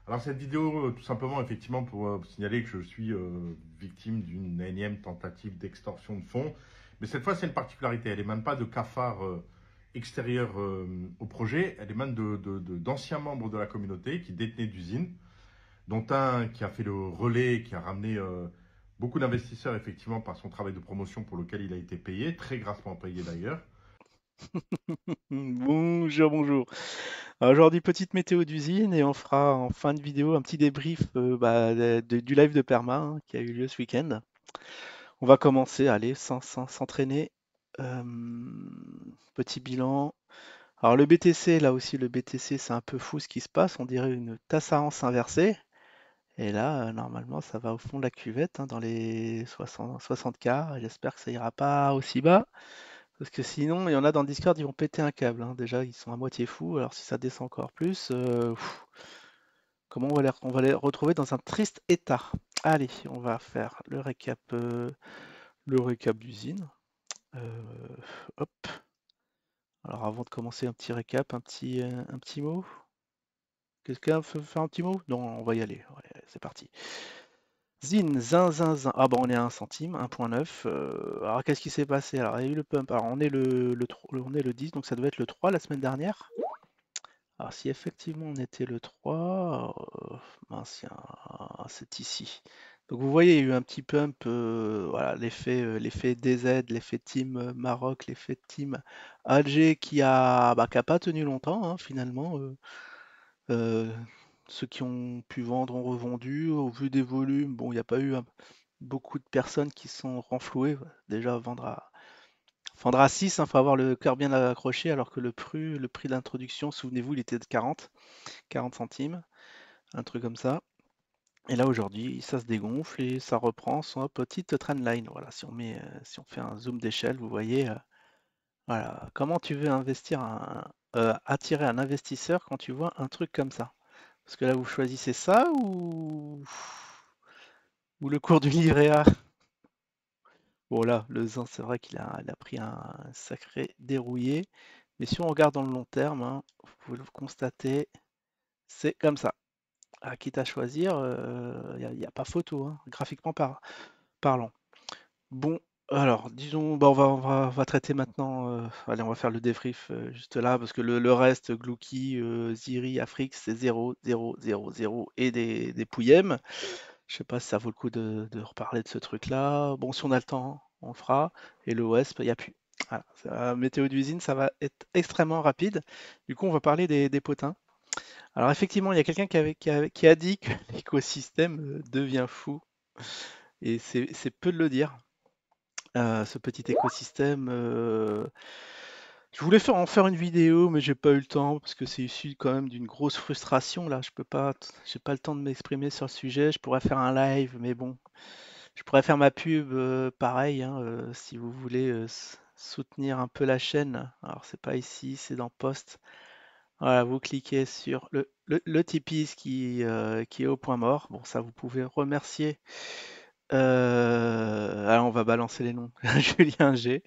Alors cette vidéo, tout simplement, effectivement, pour signaler que je suis victime d'une énième tentative d'extorsion de fonds. Mais cette fois, c'est une particularité. Elle émane pas de cafards extérieurs au projet. Elle émane d'anciens membres de la communauté qui détenaient d'usines, dont un qui a fait le relais, qui a ramené beaucoup d'investisseurs, effectivement, par son travail de promotion pour lequel il a été payé, très grassement payé d'ailleurs. Bonjour, bonjour. Alors, aujourd'hui, petite météo d'usine et on fera en fin de vidéo un petit débrief du live de Perma hein, qui a eu lieu ce week-end. On va commencer, allez, sans s'entraîner. Euh, Petit bilan. Alors le BTC, là aussi, le BTC, c'est un peu fou ce qui se passe. On dirait une tasse à anse inversée. Et là, normalement, ça va au fond de la cuvette, hein, dans les 60K. J'espère que ça ira pas aussi bas. Parce que sinon, il y en a dans le Discord, ils vont péter un câble, hein. Déjà, ils sont à moitié fous. Alors, si ça descend encore plus, comment on va les retrouver dans un triste état? Allez, on va faire le récap d'usine. Euh, Hop. Alors, avant de commencer, un petit récap, un petit mot. Quelqu'un veut faire un petit mot? Non, on va y aller. Ouais, c'est parti. Zin, zin, zin, zin. Ah bah on est à 1 centime, 1,9. Alors qu'est-ce qui s'est passé? Alors il y a eu le pump. Alors on est le 10, donc ça devait être le 3 la semaine dernière. Alors si effectivement on était le 3, mince, c'est ici. Donc vous voyez, il y a eu un petit pump, voilà, l'effet DZ, l'effet Team Maroc, l'effet Team Alger qui a pas tenu longtemps hein, finalement. Euh, Ceux qui ont pu vendre ont revendu. Au vu des volumes, bon, il n'y a pas eu beaucoup de personnes qui sont renflouées. Déjà, vendre à 6, il faut avoir le cœur bien accroché, alors que le prix d'introduction, souvenez-vous, il était de 40 centimes, un truc comme ça. Et là, aujourd'hui, ça se dégonfle et ça reprend son petite trendline. Voilà, si on fait un zoom d'échelle, vous voyez, voilà, comment tu veux attirer un investisseur quand tu vois un truc comme ça? Parce que là, vous choisissez ça ou le cours du livret A? Bon, là, le Zin, c'est vrai qu'il a pris un sacré dérouillé. Mais si on regarde dans le long terme, hein, vous pouvez le constater, c'est comme ça. Ah, quitte à choisir, il y a pas photo, hein, graphiquement parlant. Bon, alors, disons, bah, on va traiter maintenant. Allez, on va faire le débrief juste là, parce que le reste, Glouki, Ziri, Afrique, c'est 0, 0, 0, 0 et des pouillèmes. Je sais pas si ça vaut le coup de reparler de ce truc-là. Bon, si on a le temps, on le fera. Et le West, il n'y a plus. Voilà. Météo d'usine, ça va être extrêmement rapide. Du coup, on va parler des potins. Alors, effectivement, il y a quelqu'un qui a dit que l'écosystème devient fou. Et c'est peu de le dire. Ce petit écosystème. Je voulais en faire une vidéo, mais j'ai pas eu le temps parce que c'est issu quand même d'une grosse frustration là. J'ai pas le temps de m'exprimer sur le sujet. Je pourrais faire un live, mais bon, je pourrais faire ma pub, pareil, hein, si vous voulez soutenir un peu la chaîne. Alors c'est pas ici, c'est dans Post. Voilà, vous cliquez sur le Tipeee qui est au point mort. Bon, ça vous pouvez remercier. Alors on va balancer les noms. Julien G.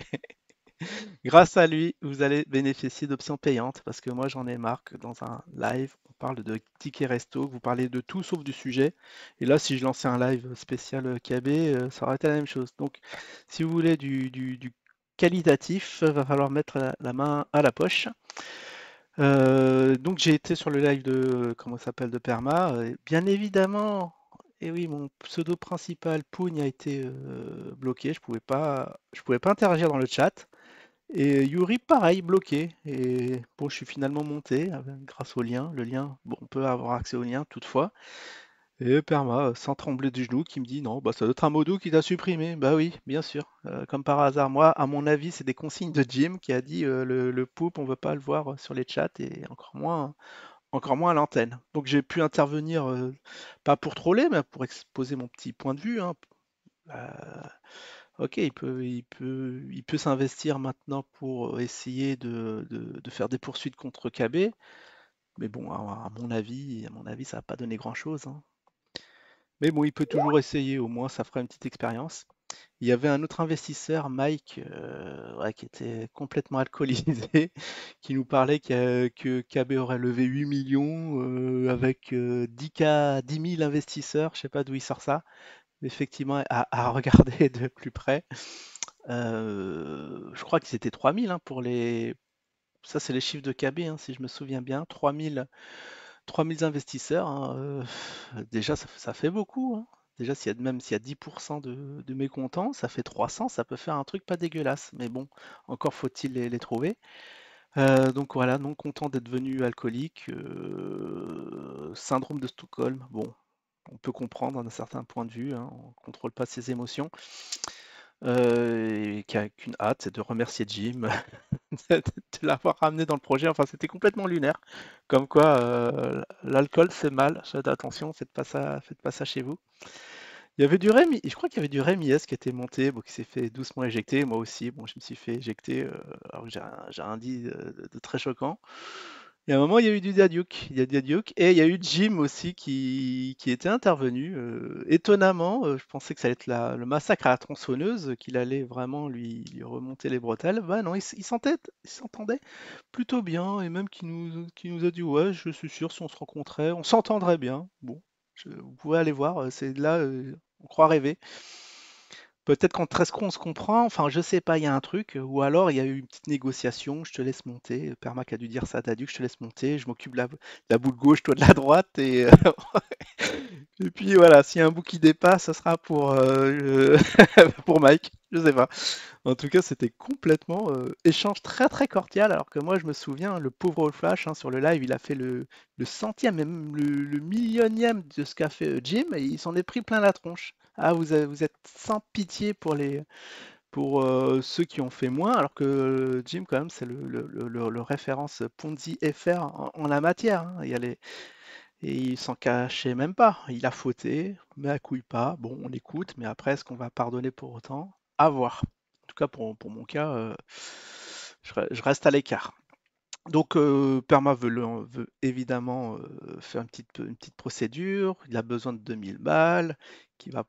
Grâce à lui, vous allez bénéficier d'options payantes parce que moi j'en ai marre que dans un live, on parle de tickets resto, que vous parlez de tout sauf du sujet. Et là, si je lançais un live spécial KB, ça aurait été la même chose. Donc, si vous voulez du qualitatif, va falloir mettre la main à la poche. Donc, j'ai été sur le live comment ça s'appelle, de Perma. Bien évidemment, et oui, mon pseudo principal, Pougne, a été bloqué. Je pouvais pas interagir dans le chat. Et Yuri, pareil, bloqué. Et bon, je suis finalement monté grâce au lien. Le lien, bon, on peut avoir accès au lien toutefois. Et Perma, sans trembler du genou, qui me dit non, bah ça doit être un modo qui t'a supprimé. Bah oui, bien sûr. Comme par hasard, moi, à mon avis, c'est des consignes de Jim qui a dit le poup, on veut pas le voir sur les chats et encore moins à l'antenne. Donc j'ai pu intervenir, pas pour troller, mais pour exposer mon petit point de vue, hein. Euh, Ok, il peut s'investir maintenant pour essayer de faire des poursuites contre KB, mais bon, à mon avis, ça va pas donner grand-chose, hein. Mais bon, il peut toujours essayer, au moins ça fera une petite expérience. Il y avait un autre investisseur, Mike, ouais, qui était complètement alcoolisé, qui nous parlait que KB aurait levé 8 millions avec 10 000 investisseurs. Je sais pas d'où il sort ça. Mais effectivement, à regarder de plus près. Je crois qu'ils étaient 3000 hein, pour les. Ça, c'est les chiffres de KB, hein, si je me souviens bien. 3000 investisseurs, hein, déjà, ça fait beaucoup, hein. Déjà, même s'il y a 10% de mécontents, ça fait 300, ça peut faire un truc pas dégueulasse. Mais bon, encore faut-il les trouver. Donc voilà, non content d'être devenu alcoolique. Syndrome de Stockholm, bon, on peut comprendre d'un certain point de vue, hein, on ne contrôle pas ses émotions. Et qui a qu'une hâte, c'est de remercier Jim de l'avoir ramené dans le projet. Enfin, c'était complètement lunaire. Comme quoi, l'alcool, c'est mal. Faites attention, faites pas ça chez vous. Il y avait du Rémi, je crois qu'il y avait du Rémi S qui était monté, bon, qui s'est fait doucement éjecter. Moi aussi, bon, je me suis fait éjecter, alors que j'ai un dit de très choquant. Et à un moment, il y a eu du Diaduke, il y a Diaduke, et il y a eu Jim aussi qui était intervenu. Étonnamment, je pensais que ça allait être le massacre à la tronçonneuse, qu'il allait vraiment lui remonter les bretelles. Bah non, il s'entendait plutôt bien, et même qui nous a dit, ouais, je suis sûr, si on se rencontrait, on s'entendrait bien. Bon, vous pouvez aller voir, c'est là, on croit rêver. Peut-être qu'entre Escrocs, on se comprend, enfin je sais pas, il y a un truc, ou alors il y a eu une petite négociation, je te laisse monter, Permac a dû dire ça, t'as dû que je te laisse monter, je m'occupe de la boule gauche, toi de la droite, et puis voilà, s'il y a un bout qui dépasse, ça sera pour Mike, je sais pas. En tout cas, c'était complètement échange très très cordial, alors que moi je me souviens, le pauvre Flash hein, sur le live, il a fait le centième, même le millionième de ce qu'a fait Jim, et il s'en est pris plein la tronche. Ah, vous êtes sans pitié pour ceux qui ont fait moins, alors que Jim, quand même, c'est le référence Ponzi FR en la matière, hein. Et il s'en cachait même pas. Il a fauté, mais à couille pas. Bon, on écoute, mais après, est-ce qu'on va pardonner pour autant? À voir. En tout cas, pour mon cas, je reste à l'écart. Donc, Perma veut évidemment faire une petite procédure. Il a besoin de 2000 balles qui vont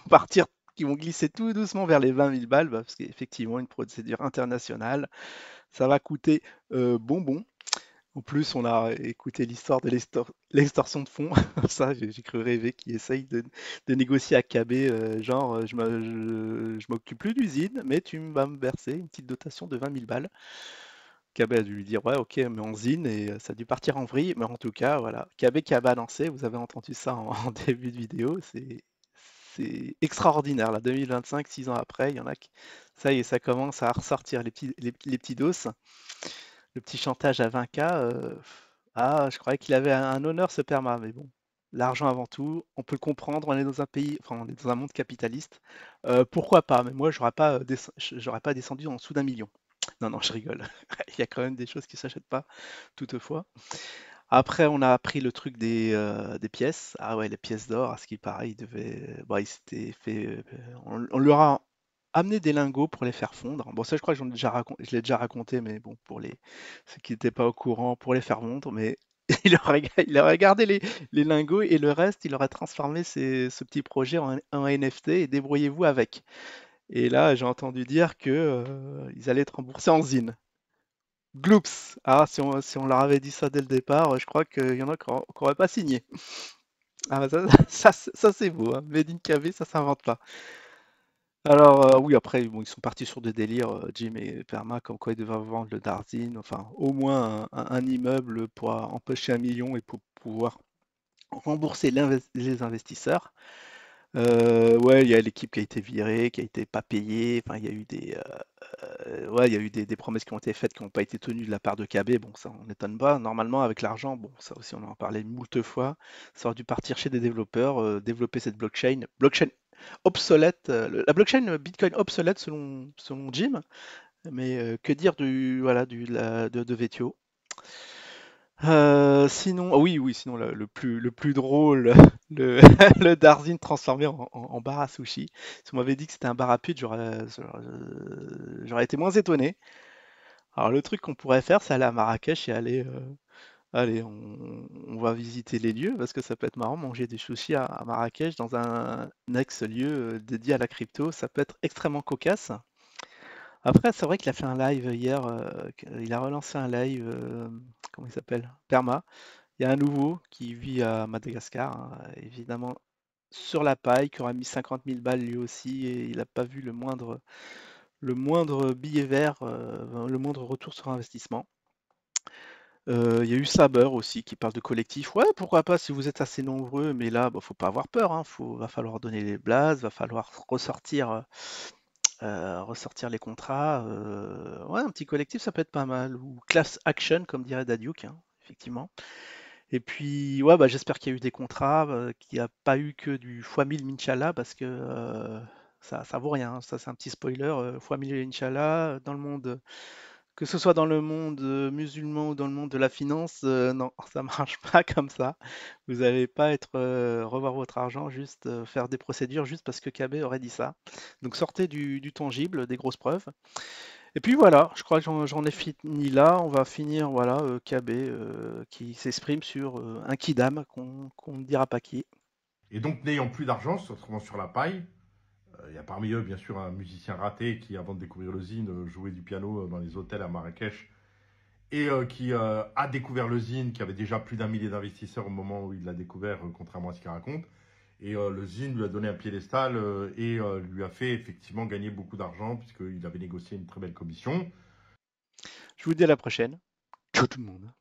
partir, qui vont glisser tout doucement vers les 20 000 balles, bah, parce qu'effectivement, une procédure internationale, ça va coûter bonbon. En plus, on a écouté l'histoire de l'extorsion de fonds. Ça, j'ai cru rêver qu'ils essayent de négocier à KB, genre, je m'occupe plus d'usine, mais tu vas me verser une petite dotation de 20 000 balles. KB a dû lui dire, ouais, ok, mais en zine, et ça a dû partir en vrille. Mais en tout cas, voilà, KB qui a balancé, vous avez entendu ça en début de vidéo, c'est extraordinaire. Là, 2025, 6 ans après, il y en a qui, ça y est, ça commence à ressortir les petits dos. Le petit chantage à 20K, ah, je croyais qu'il avait un honneur ce perma, mais bon, l'argent avant tout, on peut le comprendre, on est dans un pays, enfin, on est dans un monde capitaliste. Pourquoi pas? Mais moi, j'aurais pas descendu en dessous d'un million. Non, non, je rigole. Il y a quand même des choses qui s'achètent pas, toutefois. Après, on a appris le truc des pièces. Ah ouais, les pièces d'or, à ce qui paraît, bon, il s'était fait, on leur a amené des lingots pour les faire fondre. Bon, ça, je crois que je l'ai déjà raconté, mais bon, pour ceux qui n'étaient pas au courant, pour les faire fondre, mais il aurait gardé les lingots et le reste, il aurait transformé ce petit projet en NFT et débrouillez-vous avec. Et là, j'ai entendu dire que ils allaient être remboursés en zine. Gloops! Ah, si on leur avait dit ça dès le départ, je crois qu'il y en a qui n'auraient pas signé. Ah, bah ça, ça, c'est beau, hein. Made in KB, ça s'invente pas. Alors, oui, après, bon, ils sont partis sur des délires, Jim et Perma, comme quoi ils devaient vendre le Darzin, enfin, au moins un immeuble pour empêcher 1 million et pour pouvoir rembourser les investisseurs. Ouais, il y a l'équipe qui a été virée, qui a été pas payée. Enfin, il y a eu ouais, il y a eu des promesses qui ont été faites qui n'ont pas été tenues de la part de KB. Bon, ça, on n'étonne pas. Normalement, avec l'argent, bon, ça aussi, on en a parlé moult fois. Ça aurait dû partir chez des développeurs, développer cette blockchain obsolète, la blockchain Bitcoin obsolète selon Jim. Mais que dire voilà, de Vetio? Sinon, ah oui, oui, sinon le plus drôle, le, le Darzin transformé en bar à sushi. Si on m'avait dit que c'était un bar à pute, j'aurais été moins étonné. Alors le truc qu'on pourrait faire, c'est aller à Marrakech et allez, on va visiter les lieux parce que ça peut être marrant, manger des sushis à Marrakech dans un ex-lieu dédié à la crypto, ça peut être extrêmement cocasse. Après, c'est vrai qu'il a fait un live hier, il a relancé un live, comment il s'appelle? Perma. Il y a un nouveau qui vit à Madagascar, hein, évidemment sur la paille, qui aura mis 50 000 balles lui aussi, et il n'a pas vu le moindre billet vert, le moindre retour sur investissement. Il y a eu Saber aussi qui parle de collectif. Ouais, pourquoi pas si vous êtes assez nombreux, mais là, bah, faut pas avoir peur, hein. Va falloir donner les blazes, va falloir ressortir les contrats. Ouais, un petit collectif, ça peut être pas mal. Ou class action, comme dirait Dadiuk, hein, effectivement. Et puis, ouais, bah, j'espère qu'il y a eu des contrats, qu'il n'y a pas eu que du fois 1000 Inch'Allah, parce que ça vaut rien, hein. Ça, c'est un petit spoiler. Fois 1000 Inch'Allah, dans le monde, que ce soit dans le monde musulman ou dans le monde de la finance, non, ça marche pas comme ça. Vous n'allez pas revoir votre argent, juste faire des procédures juste parce que KB aurait dit ça. Donc sortez du tangible, des grosses preuves. Et puis voilà, je crois que j'en ai fini là. On va finir, voilà, KB qui s'exprime sur un kidam qu'on ne dira pas qui. Et donc, n'ayant plus d'argent, se retrouvant sur la paille, il y a parmi eux, bien sûr, un musicien raté qui, avant de découvrir le zine, jouait du piano dans les hôtels à Marrakech et qui a découvert le zine, qui avait déjà plus d'un millier d'investisseurs au moment où il l'a découvert, contrairement à ce qu'il raconte. Et le zine lui a donné un piédestal et lui a fait effectivement gagner beaucoup d'argent puisqu'il avait négocié une très belle commission. Je vous dis à la prochaine. Ciao tout le monde.